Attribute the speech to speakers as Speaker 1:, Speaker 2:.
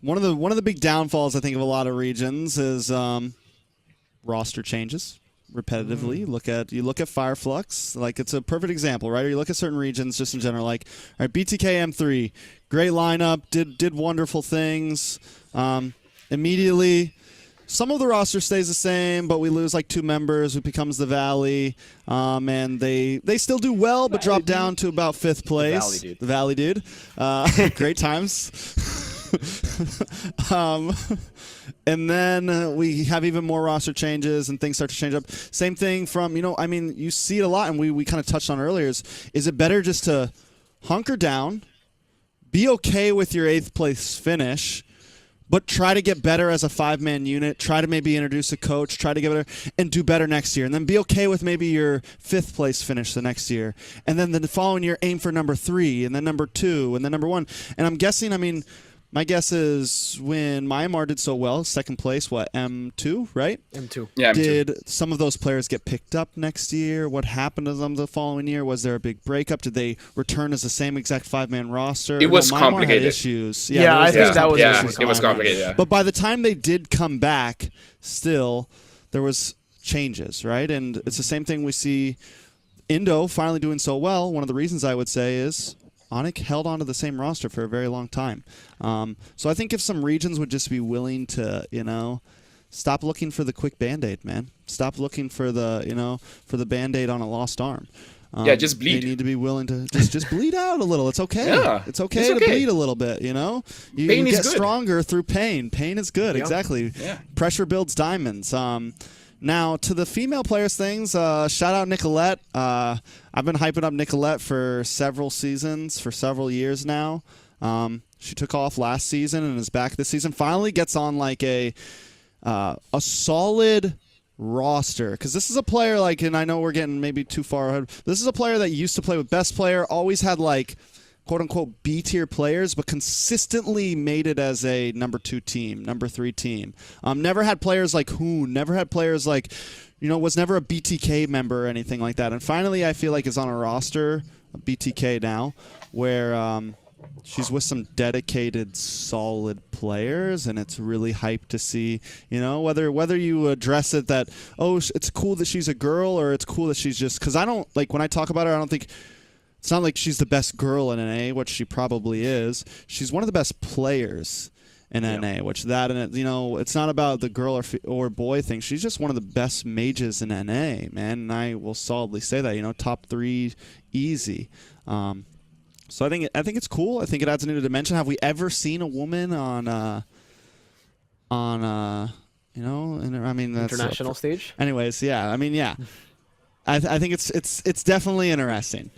Speaker 1: one of the big downfalls I think of a lot of regions is roster changes repetitively. You look at Fireflux, like it's a perfect example, right? Or you look at certain regions just in general, like all right, BTK M3, great lineup, did wonderful things. Immediately, some of the roster stays the same, but we lose like 2 members, who becomes the Valley, and they still do well, but drop down to about 5th place. The Valley dude. Great times. And then we have even more roster changes and things start to change up. Same thing from, I mean, you see it a lot, and we kind of touched on earlier, is it better just to hunker down, be okay with your 8th place finish, but try to get better as a 5-man unit, try to maybe introduce a coach, try to get better, and do better next year. And then be okay with maybe your 5th place finish the next year. And then the following year, aim for number 3, and then number 2, and then number 1. And I'm guessing, my guess is when Myanmar did so well, 2nd place, M2, right?
Speaker 2: M2.
Speaker 3: Yeah, M2.
Speaker 1: Did some of those players get picked up next year? What happened to them the following year? Was there a big breakup? Did they return as the same exact 5-man roster?
Speaker 3: It was
Speaker 1: Myanmar
Speaker 3: complicated.
Speaker 1: Had issues.
Speaker 2: Yeah, I think that was
Speaker 3: it was complicated. Yeah.
Speaker 1: But by the time they did come back, still there was changes, right? And it's the same thing we see Indo finally doing so well. One of the reasons I would say is Onyx held on to the same roster for a very long time. So I think if some regions would just be willing to, stop looking for the quick Band-Aid, man. Stop looking for the, for the Band-Aid on a lost arm.
Speaker 3: Just bleed.
Speaker 1: They need to be willing to just bleed out a little. It's okay.
Speaker 3: Yeah,
Speaker 1: it's okay to bleed a little bit, You
Speaker 3: Pain is
Speaker 1: get
Speaker 3: good.
Speaker 1: Stronger through pain. Pain is good, exactly.
Speaker 3: Yeah.
Speaker 1: Pressure builds diamonds. Now, to the female players things, shout out Nicolette. I've been hyping up Nicolette for several seasons, for several years now. She took off last season and is back this season. Finally gets on like a solid roster. Because this is a player and I know we're getting maybe too far ahead. This is a player that used to play with best player, always had quote-unquote B-tier players, but consistently made it as a number 2 team, number 3 team. Never had players like Hoon, never had players was never a BTK member or anything like that. And finally, I feel like is on a roster, a BTK now, where she's with some dedicated, solid players, and it's really hyped to see, whether you address it that, it's cool that she's a girl, or it's cool that she's just, because I don't, when I talk about her, I don't think, it's not like she's the best girl in NA, which she probably is. She's one of the best players in NA, which it's not about the girl or boy thing. She's just one of the best mages in NA, man. And I will solidly say that, top 3 easy. So I think it's cool. I think it adds a new dimension. Have we ever seen a woman on
Speaker 2: international stage?
Speaker 1: Anyways, yeah. I think it's definitely interesting.